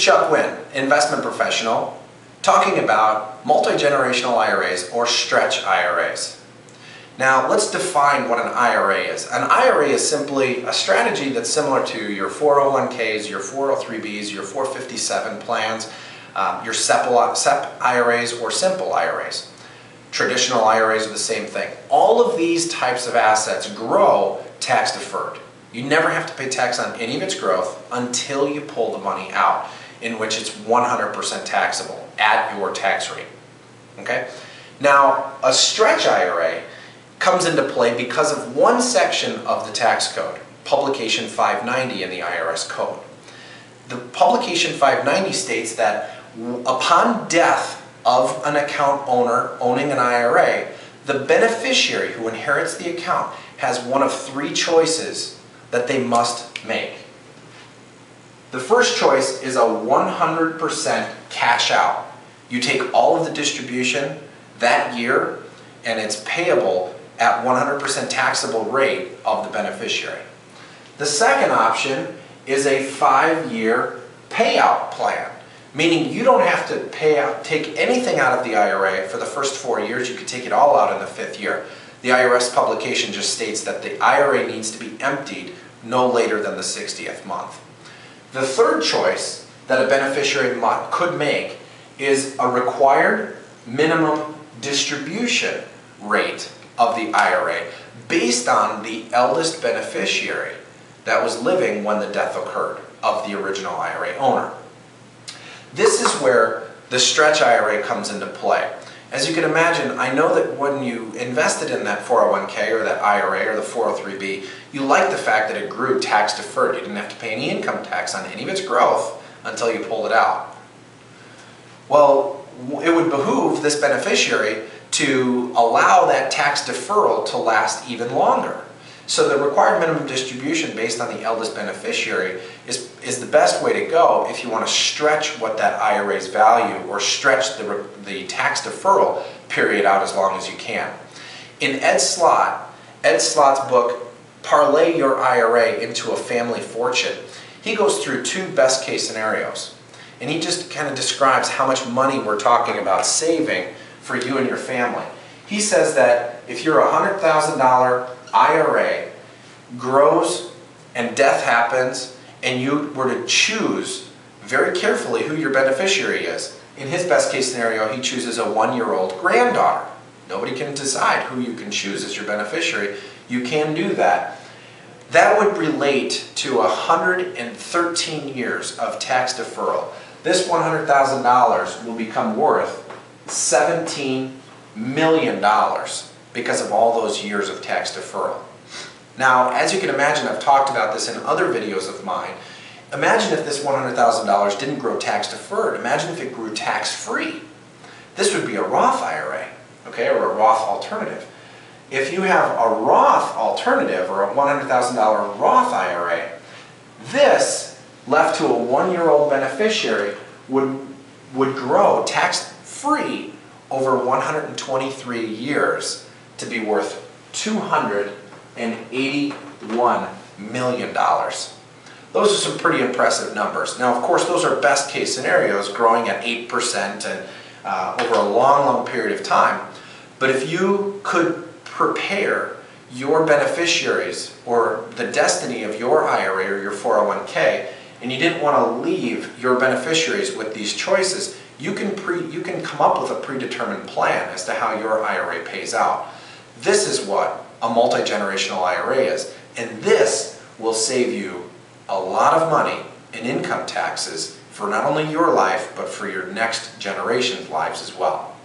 Chuck Wynn, investment professional, talking about multi-generational IRAs or stretch IRAs. Now let's define what an IRA is. An IRA is simply a strategy that's similar to your 401ks, your 403bs, your 457 plans, your SEP IRAs or simple IRAs. Traditional IRAs are the same thing. All of these types of assets grow tax deferred. You never have to pay tax on any of its growth until you pull the money out, in which it's 100% taxable at your tax rate. Okay? Now, a stretch IRA comes into play because of one section of the tax code, Publication 590 in the IRS code. The Publication 590 states that upon death of an account owner owning an IRA, the beneficiary who inherits the account has one of three choices that they must make. The first choice is a 100% cash out. You take all of the distribution that year and it's payable at 100% taxable rate of the beneficiary. The second option is a 5-year payout plan, meaning you don't have to take anything out of the IRA for the first 4 years. You could take it all out in the 5th year. The IRS publication just states that the IRA needs to be emptied no later than the 60th month. The third choice that a beneficiary could make is a required minimum distribution rate of the IRA based on the eldest beneficiary that was living when the death occurred of the original IRA owner. This is where the stretch IRA comes into play. As you can imagine, I know that when you invested in that 401k or that IRA or the 403b, you liked the fact that it grew tax deferred. You didn't have to pay any income tax on any of its growth until you pulled it out. Well, it would behoove this beneficiary to allow that tax deferral to last even longer. So the required minimum distribution based on the eldest beneficiary is the best way to go if you want to stretch what that IRA's value or stretch the tax deferral period out as long as you can. In Ed Slott's book, Parlay Your IRA into a Family Fortune, he goes through two best case scenarios. And he just kind of describes how much money we're talking about saving for you and your family. He says that if your $100,000 IRA grows and death happens and you were to choose very carefully who your beneficiary is, in his best case scenario he chooses a 1-year-old granddaughter. Nobody can decide who you can choose as your beneficiary. You can do that. That would relate to 113 years of tax deferral. This $100,000 will become worth $17 million because of all those years of tax deferral. Now, as you can imagine, I've talked about this in other videos of mine. Imagine if this $100,000 didn't grow tax deferred. Imagine if it grew tax free. This would be a Roth IRA, okay, or a Roth alternative. If you have a Roth alternative or a $100,000 Roth IRA, this, left to a 1-year-old beneficiary, would grow tax-free over 123 years to be worth $281 million. Those are some pretty impressive numbers. Now, of course, those are best case scenarios growing at 8% and over a long, long period of time. But if you could prepare your beneficiaries or the destiny of your IRA or your 401k, and you didn't want to leave your beneficiaries with these choices, you can come up with a predetermined plan as to how your IRA pays out. This is what a multi-generational IRA is, and this will save you a lot of money in income taxes for not only your life, but for your next generation's lives as well.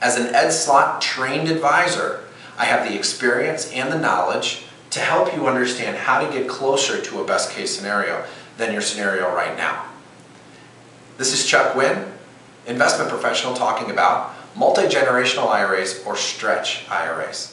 As an Ed Slott trained advisor, I have the experience and the knowledge to help you understand how to get closer to a best case scenario than your scenario right now. This is Chuck Wynn, investment professional, talking about multi-generational IRAs or stretch IRAs.